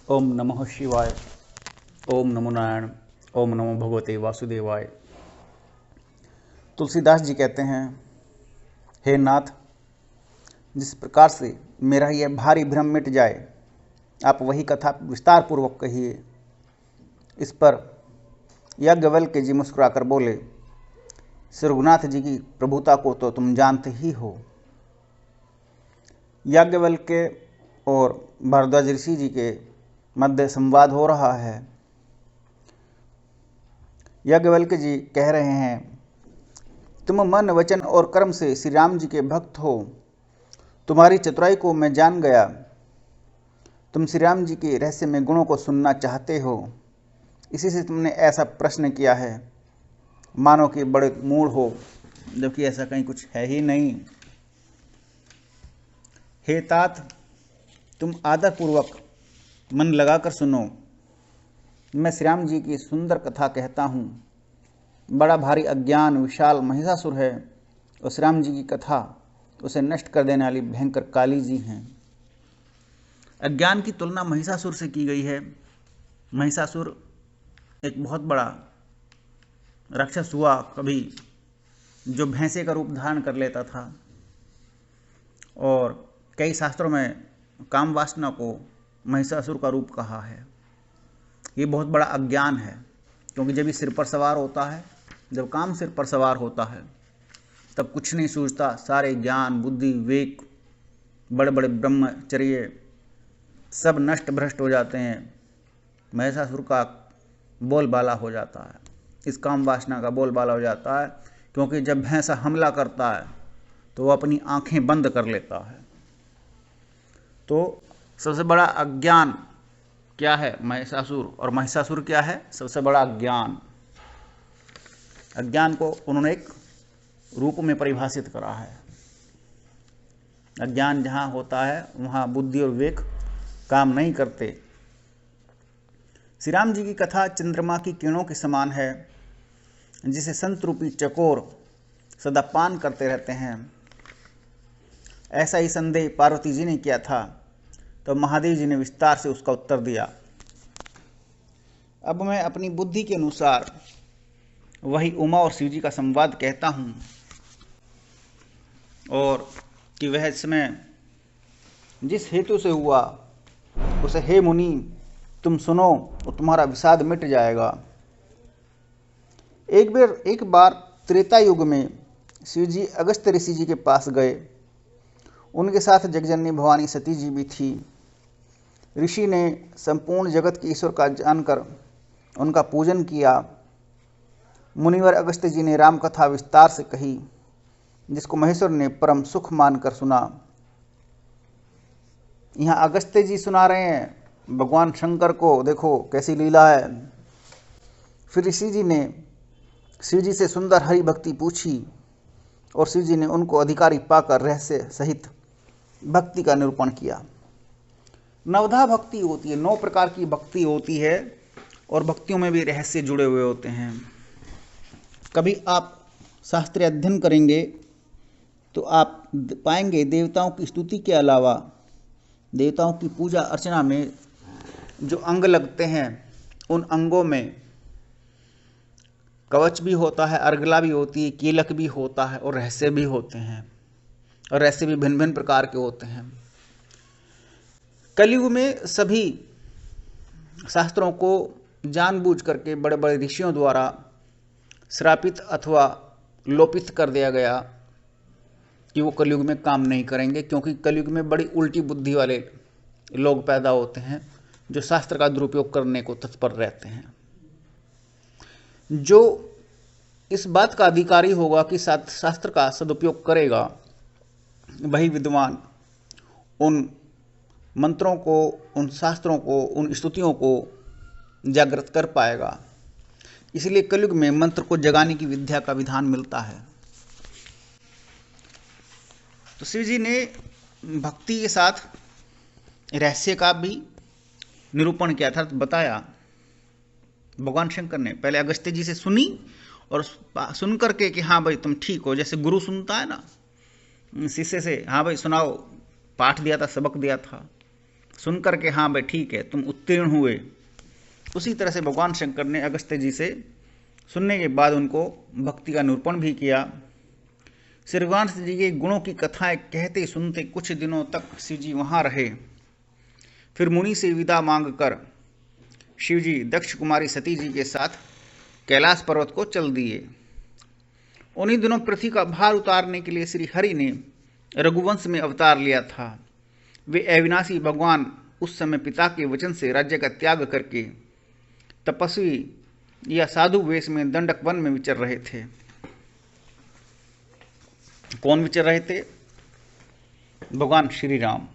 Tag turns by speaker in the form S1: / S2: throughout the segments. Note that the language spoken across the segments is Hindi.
S1: ओम नमः शिवाय। ओम नमो नारायण। ओम नमो भगवते वासुदेवाय। तुलसीदास जी कहते हैं, हे नाथ, जिस प्रकार से मेरा यह भारी भ्रम मिट जाए, आप वही कथा विस्तार पूर्वक कहिए। इस पर याज्ञवल्क्य जी मुस्कुराकर बोले, श्री रघुनाथ जी की प्रभुता को तो तुम जानते ही हो। याज्ञवल्क्य और भारद्वाज ऋषि जी के मध्य संवाद हो रहा है। याज्ञवल्क्य जी कह रहे हैं, तुम मन वचन और कर्म से श्री राम जी के भक्त हो। तुम्हारी चतुराई को मैं जान गया। तुम श्री राम जी के रहस्यमय गुणों को सुनना चाहते हो, इसी से तुमने ऐसा प्रश्न किया है, मानो कि बड़े मूढ़ हो, जबकि ऐसा कहीं कुछ है ही नहीं। हे तात, तुम आदरपूर्वक मन लगाकर सुनो। मैं श्री राम जी की सुंदर कथा कहता हूँ। बड़ा भारी अज्ञान विशाल महिषासुर है और श्री राम जी की कथा उसे नष्ट कर देने वाली भयंकर काली जी हैं। अज्ञान की तुलना महिषासुर से की गई है। महिषासुर एक बहुत बड़ा राक्षस हुआ कभी, जो भैंसे का रूप धारण कर लेता था, और कई शास्त्रों में काम वासना को महिषासुर का रूप कहा है। ये बहुत बड़ा अज्ञान है, क्योंकि जब ये सिर पर सवार होता है, जब काम सिर पर सवार होता है, तब कुछ नहीं सूझता। सारे ज्ञान बुद्धि विवेक, बड़े बड़े ब्रह्मचर्य सब नष्ट भ्रष्ट हो जाते हैं। महिषासुर का बोलबाला हो जाता है, इस काम वासना का बोलबाला हो जाता है, क्योंकि जब भैंसा हमला करता है तो वो अपनी आंखें बंद कर लेता है। तो सबसे बड़ा अज्ञान क्या है? महिषासुर। और महिषासुर क्या है? सबसे बड़ा अज्ञान। अज्ञान को उन्होंने एक रूप में परिभाषित करा है। अज्ञान जहाँ होता है वहाँ बुद्धि और विवेक काम नहीं करते। श्री राम जी की कथा चंद्रमा की किरणों के समान है, जिसे संत रूपी चकोर सदा पान करते रहते हैं। ऐसा ही संदेह पार्वती जी ने किया था, तो महादेव जी ने विस्तार से उसका उत्तर दिया। अब मैं अपनी बुद्धि के अनुसार वही उमा और शिव जी का संवाद कहता हूँ, और कि वह समय जिस हेतु से हुआ उसे हे मुनि तुम सुनो और तुम्हारा विषाद मिट जाएगा। एक बार त्रेता युग में शिव जी अगस्त्य ऋषि जी के पास गए। उनके साथ जगजननी भवानी सती जी भी थी। ऋषि ने संपूर्ण जगत के ईश्वर का जानकर उनका पूजन किया। मुनिवर अगस्त्य जी ने राम कथा विस्तार से कही, जिसको महेश्वर ने परम सुख मानकर सुना। यहाँ अगस्त्य जी सुना रहे हैं भगवान शंकर को, देखो कैसी लीला है। फिर ऋषि जी ने शिव जी से सुंदर हरि भक्ति पूछी, और शिव जी ने उनको अधिकारी पाकर रहस्य सहित भक्ति का निरूपण किया। नवधा भक्ति होती है, 9 प्रकार की भक्ति होती है, और भक्तियों में भी रहस्य जुड़े हुए होते हैं। कभी आप शास्त्रीय अध्ययन करेंगे तो आप पाएंगे देवताओं की स्तुति के अलावा देवताओं की पूजा अर्चना में जो अंग लगते हैं, उन अंगों में कवच भी होता है, अर्गला भी होती है, कीलक भी होता है, और रहस्य भी होते हैं। और रहस्य भी भिन्न भिन्न प्रकार के होते हैं। कलयुग में सभी शास्त्रों को जानबूझ करके बड़े बड़े ऋषियों द्वारा श्रापित अथवा लोपित कर दिया गया कि वो कलयुग में काम नहीं करेंगे, क्योंकि कलयुग में बड़ी उल्टी बुद्धि वाले लोग पैदा होते हैं, जो शास्त्र का दुरुपयोग करने को तत्पर रहते हैं। जो इस बात का अधिकारी होगा कि शास्त्र का सदुपयोग करेगा, वही विद्वान उन मंत्रों को, उन शास्त्रों को, उन स्तुतियों को जागृत कर पाएगा। इसलिए कलयुग में मंत्र को जगाने की विद्या का विधान मिलता है। तो शिव जी ने भक्ति के साथ रहस्य का भी निरूपण किया था, बताया। भगवान शंकर ने पहले अगस्त्य जी से सुनी, और सुन करके कि हाँ भाई तुम ठीक हो, जैसे गुरु सुनता है ना शिष्य से, हाँ भाई सुनाओ, पाठ दिया था, सबक दिया था, सुनकर के हाँ भाई ठीक है तुम उत्तीर्ण हुए। उसी तरह से भगवान शंकर ने अगस्त्य जी से सुनने के बाद उनको भक्ति का निरूपण भी किया। श्री भगवान जी के गुणों की कथाएं कहते सुनते कुछ दिनों तक शिव जी वहाँ रहे। फिर मुनि से विदा मांगकर शिव जी दक्ष कुमारी सती जी के साथ कैलाश पर्वत को चल दिए। उन्हीं दिनों पृथ्वी का भार उतारने के लिए श्री हरि ने रघुवंश में अवतार लिया था। वे अविनाशी भगवान उस समय पिता के वचन से राज्य का त्याग करके तपस्वी या साधु वेश में दंडक वन में विचर रहे थे। कौन विचर रहे थे? भगवान श्री राम,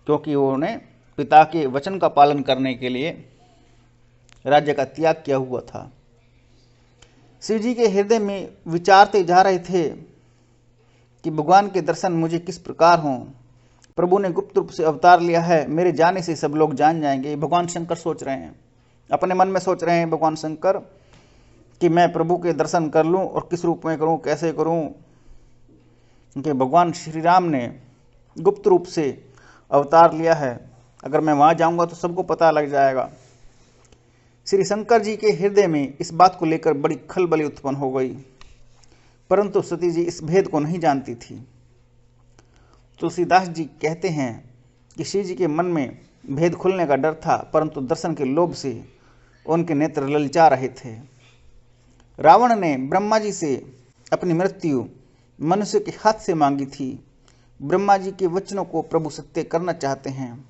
S1: क्योंकि उन्होंने पिता के वचन का पालन करने के लिए राज्य का त्याग किया हुआ था। शिव जी के हृदय में विचारते जा रहे थे कि भगवान के दर्शन मुझे किस प्रकार हों। प्रभु ने गुप्त रूप से अवतार लिया है, मेरे जाने से सब लोग जान जाएंगे। भगवान शंकर सोच रहे हैं, अपने मन में सोच रहे हैं भगवान शंकर कि मैं प्रभु के दर्शन कर लूं और किस रूप में करूं, कैसे करूं। क्योंकि भगवान श्री राम ने गुप्त रूप से अवतार लिया है, अगर मैं वहां जाऊंगा तो सबको पता लग जाएगा। श्री शंकर जी के हृदय में इस बात को लेकर बड़ी खलबली उत्पन्न हो गई, परंतु सती जी इस भेद को नहीं जानती थी। तुलसीदास जी कहते हैं कि शिव जी के मन में भेद खुलने का डर था, परंतु दर्शन के लोभ से उनके नेत्र ललचा रहे थे। रावण ने ब्रह्मा जी से अपनी मृत्यु मनुष्य के हाथ से मांगी थी। ब्रह्मा जी के वचनों को प्रभु सत्य करना चाहते हैं।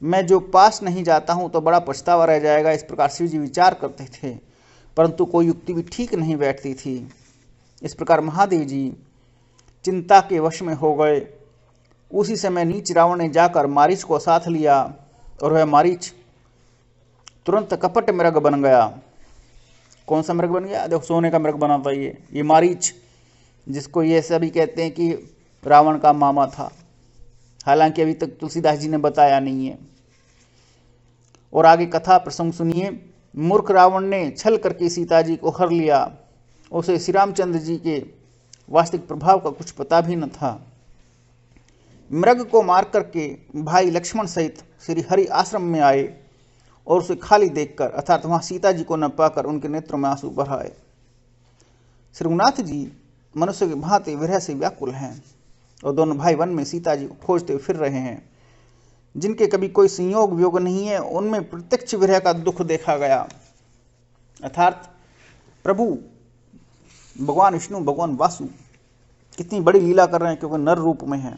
S1: मैं जो पास नहीं जाता हूं तो बड़ा पछतावा रह जाएगा, इस प्रकार शिव जी विचार करते थे, परंतु कोई युक्ति भी ठीक नहीं बैठती थी। इस प्रकार महादेव जी चिंता के वश में हो गए। उसी समय नीच रावण ने जाकर मारीच को साथ लिया और वह मारीच तुरंत कपट मृग बन गया। कौन सा मृग बन गया? देखो, सोने का मृग बना था ये मारीच, जिसको ये सभी कहते हैं कि रावण का मामा था। हालांकि अभी तक तुलसीदास जी ने बताया नहीं है। और आगे कथा प्रसंग सुनिए। मूर्ख रावण ने छल करके सीता जी को हर लिया। उसे श्री रामचंद्र जी के वास्तविक प्रभाव का कुछ पता भी न था। मृग को मार करके भाई लक्ष्मण सहित श्री हरि आश्रम में आए और उसे खाली देखकर, अर्थात वहां सीता जी को न पाकर उनके नेत्रों में आंसू भर आए। श्री रघुनाथ जी मनुष्य की भांति विरह से व्याकुल हैं और दोनों भाई वन में सीता जी को खोजते फिर रहे हैं। जिनके कभी कोई संयोग वियोग नहीं है, उनमें प्रत्यक्ष विरह का दुख देखा गया। अर्थात प्रभु भगवान विष्णु, भगवान वासु कितनी बड़ी लीला कर रहे हैं, क्योंकि नर रूप में है,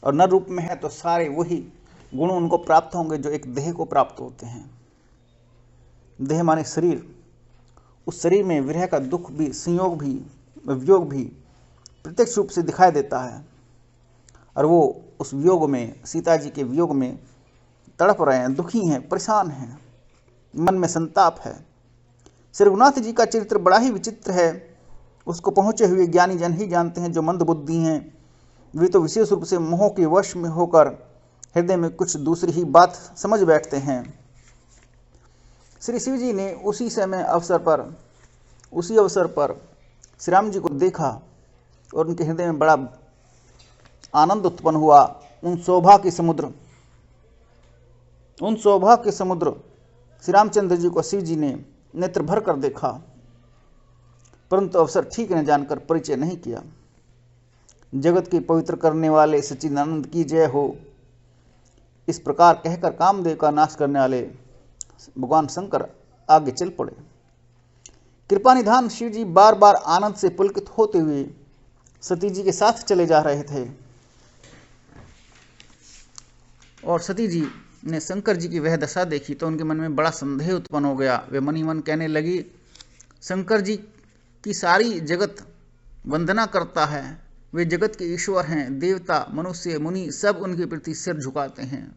S1: और नर रूप में है तो सारे वही गुण उनको प्राप्त होंगे जो एक देह को प्राप्त होते हैं। देह माने शरीर। उस शरीर में विरह का दुख भी, संयोग भी, वियोग भी प्रत्यक्ष रूप से दिखाई देता है, और वो उस वियोग में, सीता जी के वियोग में तड़प रहे हैं, दुखी हैं, परेशान हैं, मन में संताप है। श्री रघुनाथ जी का चरित्र बड़ा ही विचित्र है। उसको पहुँचे हुए ज्ञानी जन ही जानते हैं। जो मंद बुद्धि हैं वे तो विशेष रूप से मोह के वश में होकर हृदय में कुछ दूसरी ही बात समझ बैठते हैं। श्री शिव जी ने उसी अवसर पर श्री राम जी को देखा और उनके हृदय में बड़ा आनंद उत्पन्न हुआ। उन शोभा के समुद्र श्री रामचंद्र जी को शिव जी ने नेत्र भर कर देखा, परंतु अवसर ठीक न जानकर परिचय नहीं किया। जगत के पवित्र करने वाले सच्चिदानंद की जय हो, इस प्रकार कहकर कामदेव का नाश करने वाले भगवान शंकर आगे चल पड़े। कृपा निधान शिव जी बार बार आनंद से पुलकित होते हुए सती जी के साथ चले जा रहे थे, और सती जी ने शंकर जी की वह दशा देखी तो उनके मन में बड़ा संदेह उत्पन्न हो गया। वे मन ही मन कहने लगी, शंकर जी की सारी जगत वंदना करता है, वे जगत के ईश्वर हैं, देवता, मनुष्य, मुनि सब उनके प्रति सिर झुकाते हैं।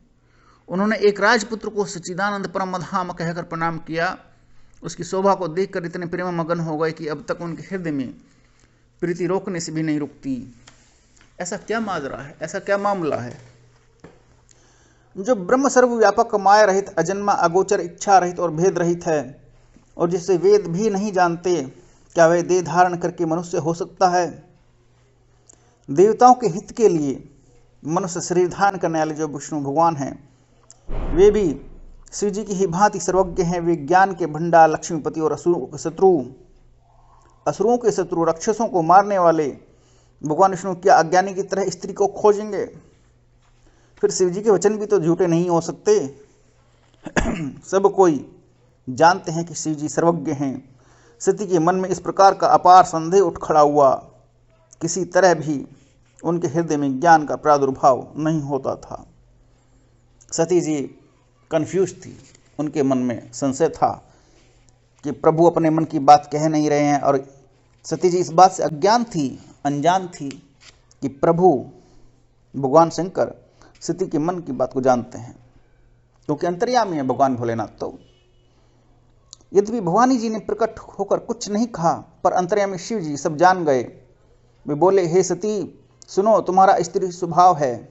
S1: उन्होंने एक राजपुत्र को सच्चिदानंद परम धाम कहकर प्रणाम किया। उसकी शोभा को देखकर इतने प्रेम मगन हो गए कि अब तक उनके हृदय में प्रीति रोकने से भी नहीं रुकती। ऐसा क्या माजरा है, ऐसा क्या मामला है? जो ब्रह्म सर्वव्यापक, माया रहित, अजन्मा, अगोचर, इच्छा रहित और भेद रहित है, और जिसे वेद भी नहीं जानते, क्या वह देह धारण करके मनुष्य हो सकता है? देवताओं के हित के लिए मनुष्य शरीर धारण करने वाले जो विष्णु भगवान हैं, वे भी श्री जी की ही भांति सर्वज्ञ हैं। वे ज्ञान के भंडार, लक्ष्मीपति और असुरों के शत्रु राक्षसों को मारने वाले भगवान विष्णु क्या अज्ञानी की तरह स्त्री को खोजेंगे? फिर शिव जी के वचन भी तो झूठे नहीं हो सकते। सब कोई जानते हैं कि शिव जी सर्वज्ञ हैं। सती के मन में इस प्रकार का अपार संदेह उठ खड़ा हुआ, किसी तरह भी उनके हृदय में ज्ञान का प्रादुर्भाव नहीं होता था। सती जी कंफ्यूज थी, उनके मन में संशय था कि प्रभु अपने मन की बात कह नहीं रहे हैं, और सती जी इस बात से अनजान थी कि प्रभु भगवान शंकर सती के मन की बात को जानते हैं, क्योंकि अंतर्यामी है भगवान भोलेनाथ। तो यद्यपि भवानी जी ने प्रकट होकर कुछ नहीं कहा, पर अंतर्यामी शिव जी सब जान गए। वे बोले, हे सती सुनो, तुम्हारा स्त्री स्वभाव है,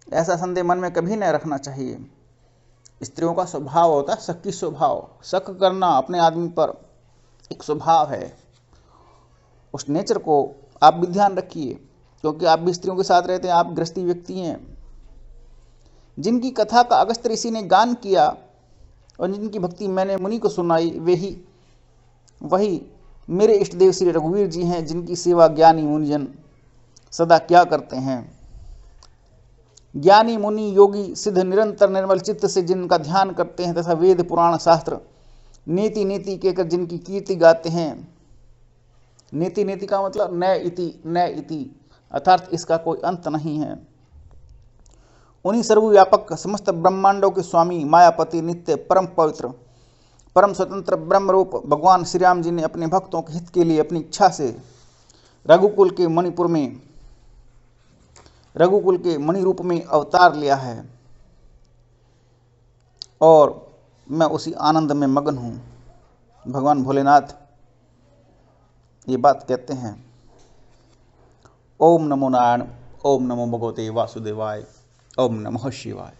S1: ऐसा संदेह मन में कभी नहीं रखना चाहिए। स्त्रियों का स्वभाव होता है शक की स्वभाव, शक करना अपने आदमी पर एक स्वभाव है। उस नेचर को आप भी ध्यान रखिए, क्योंकि आप भी स्त्रियों के साथ रहते हैं, आप गृहस्थी व्यक्ति हैं। जिनकी कथा का अगस्त्य ऋषि ने गान किया और जिनकी भक्ति मैंने मुनि को सुनाई, वही मेरे इष्ट देव श्री रघुवीर जी हैं, जिनकी सेवा ज्ञानी मुनिजन सदा क्या करते हैं। ज्ञानी मुनि योगी सिद्ध निरंतर निर्मल चित्त से जिनका ध्यान करते हैं, तथा वेद पुराण शास्त्र नीति नीति कहकर जिनकी कीर्ति गाते हैं। नीति का मतलब नय इति, अर्थात इसका कोई अंत नहीं है। उन्हीं सर्वव्यापक समस्त ब्रह्मांडों के स्वामी, मायापति, नित्य, परम पवित्र, परम स्वतंत्र ब्रह्म रूप भगवान श्री राम जी ने अपने भक्तों के हित के लिए अपनी इच्छा से रघुकुल के मणि रूप में अवतार लिया है, और मैं उसी आनंद में मगन हूँ। भगवान भोलेनाथ ये बात कहते हैं। ओम नमो नारायण, ओम नमो भगवते वासुदेवाय, ओम नमः शिवाय।